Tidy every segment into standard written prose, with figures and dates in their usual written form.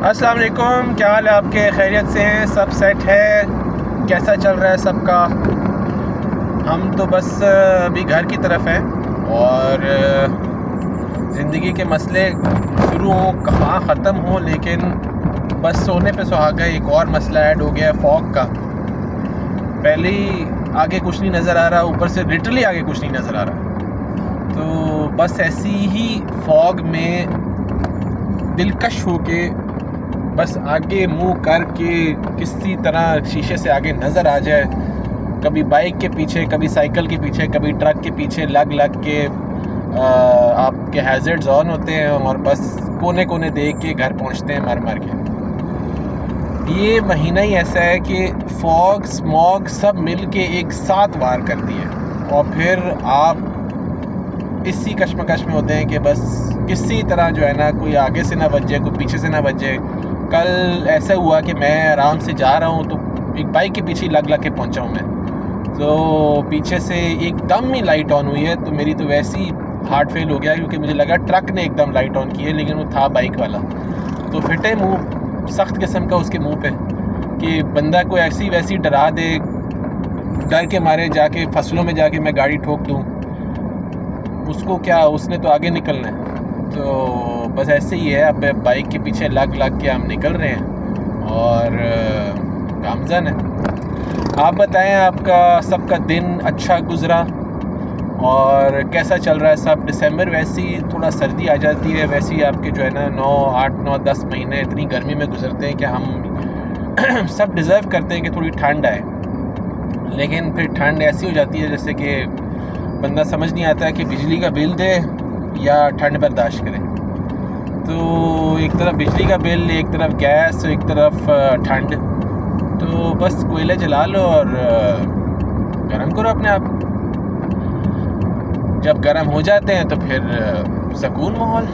अस्सलाम वालेकुम, क्या हाल है आपके? खैरियत से हैं? सब सेट है? कैसा चल रहा है सबका? हम तो बस अभी घर की तरफ हैं और ज़िंदगी के मसले शुरू हों कहाँ ख़त्म हों, लेकिन बस सोने पे सुहागा एक और मसला ऐड हो गया है, फॉग का। पहले ही आगे कुछ नहीं नज़र आ रहा, ऊपर से लिटरली आगे कुछ नहीं नज़र आ रहा। तो बस ऐसी ही फॉग में दिलकश होके बस आगे मुंह करके किसी तरह शीशे से आगे नज़र आ जाए, कभी बाइक के पीछे, कभी साइकिल के पीछे, कभी ट्रक के पीछे लग के आपके हैज़र्ड्स ऑन होते हैं और बस कोने कोने देख के घर पहुंचते हैं मर के। ये महीना ही ऐसा है कि फॉग स्मॉग सब मिल के एक साथ वार करती है और फिर आप इसी कश्मकश में होते हैं कि बस किसी तरह जो है ना, कोई आगे से ना बच जाए, कोई पीछे से ना बच जाए। कल ऐसा हुआ कि मैं आराम से जा रहा हूँ तो एक बाइक के पीछे लग के पहुँचा हूँ मैं, तो पीछे से एकदम ही लाइट ऑन हुई है, तो मेरी तो वैसे ही हार्ट फेल हो गया क्योंकि मुझे लगा ट्रक ने एकदम लाइट ऑन की है, लेकिन वो था बाइक वाला। तो फिटे मुँह सख्त किस्म का उसके मुँह पे कि बंदा को ऐसी वैसी डरा दे, डर के मारे जाके फसलों में जाके मैं गाड़ी ठोक दूँ, उसको क्या, उसने तो आगे निकलना है। तो बस ऐसे ही है, अब बाइक के पीछे लग के हम निकल रहे हैं और गामज़न है। आप बताएं, आपका सबका दिन अच्छा गुज़रा और कैसा चल रहा है सब? दिसंबर वैसे ही थोड़ा सर्दी आ जाती है, वैसे ही आपके जो है ना 8, 9, 10 महीने इतनी गर्मी में गुजरते हैं कि हम सब डिज़र्व करते हैं कि थोड़ी ठंड आए, लेकिन फिर ठंड ऐसी हो जाती है जैसे कि बंदा समझ नहीं आता है कि बिजली का बिल दे या ठंड बर्दाश्त करे। तो एक तरफ बिजली का बिल, एक तरफ गैस, एक तरफ ठंड, तो बस कोयले जला लो और गर्म करो अपने आप। जब गर्म हो जाते हैं तो फिर सुकून माहौल।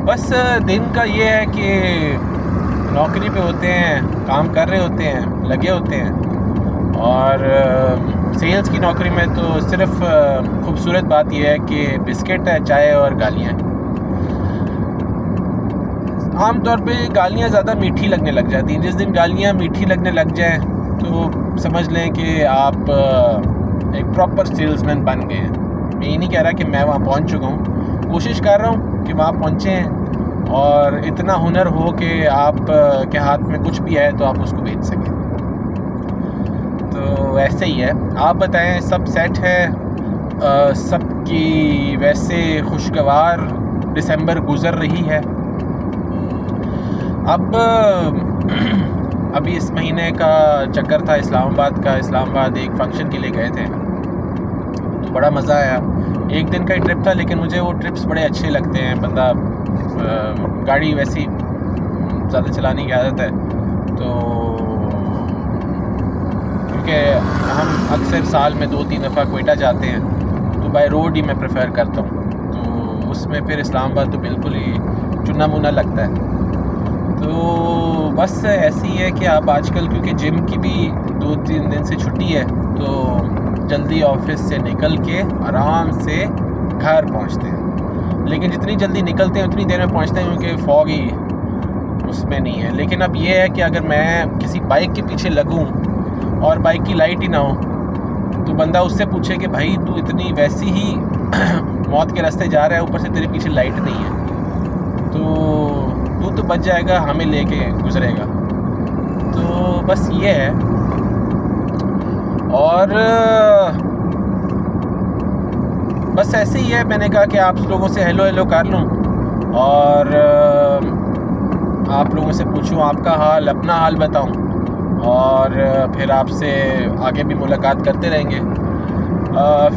बस दिन का ये है कि नौकरी पे होते हैं, काम कर रहे होते हैं, लगे होते हैं, और सेल्स की नौकरी में तो सिर्फ खूबसूरत बात यह है कि बिस्किट है, चाय और गालियाँ। आम तौर पे गालियाँ ज़्यादा मीठी लगने लग जाती हैं। जिस दिन गालियाँ मीठी लगने लग जाएं तो समझ लें कि आप एक प्रॉपर सेल्समैन बन गए हैं। मैं ये नहीं कह रहा कि मैं वहाँ पहुँच चुका हूँ, कोशिश कर रहा हूँ कि वहाँ पहुँचे हैं और इतना हुनर हो कि आप के हाथ में कुछ भी है तो आप उसको बेच सकें। तो ऐसे ही है। आप बताएं, सब सेट है? सबकी वैसे खुशगवार दिसंबर गुज़र रही है। अब अभी इस महीने का चक्कर था इस्लामाबाद का। इस्लामाबाद एक फ़ंक्शन के लिए गए थे तो बड़ा मज़ा आया। एक दिन का ही ट्रिप था, लेकिन मुझे वो ट्रिप्स बड़े अच्छे लगते हैं। बंदा गाड़ी वैसी ज़्यादा चलाने की आदत है, तो कि हम अक्सर साल में 2-3 दफ़ा कोयटा जाते हैं तो बाय रोड ही मैं प्रेफर करता हूँ, तो उसमें फिर इस्लामाबाद तो बिल्कुल ही चुना मुना लगता है। तो बस ऐसी ही है कि आप आजकल, क्योंकि जिम की भी 2-3 दिन से छुट्टी है, तो जल्दी ऑफिस से निकल के आराम से घर पहुँचते हैं। लेकिन जितनी जल्दी निकलते हैं उतनी देर में पहुँचते हैं क्योंकि फॉग ही उसमें नहीं है। लेकिन अब ये है कि अगर मैं किसी बाइक के पीछे लगूँ और बाइक की लाइट ही ना हो तो बंदा उससे पूछे कि भाई तू इतनी वैसी ही मौत के रास्ते जा रहा है, ऊपर से तेरे पीछे लाइट नहीं है, तो तू तो बच जाएगा, हमें लेके गुजरेगा। तो बस ये है। और बस ऐसे ही है। मैंने कहा कि आप लोगों से हेलो कर लूँ और आप लोगों से पूछूँ आपका हाल, अपना हाल बताऊँ, और फिर आपसे आगे भी मुलाकात करते रहेंगे।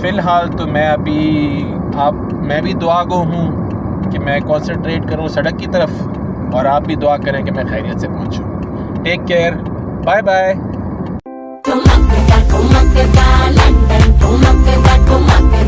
फ़िलहाल तो मैं भी दुआ गो हूँ कि मैं कंसंट्रेट करूँ सड़क की तरफ, और आप भी दुआ करें कि मैं खैरियत से पहुँचूँ। Take care, bye bye.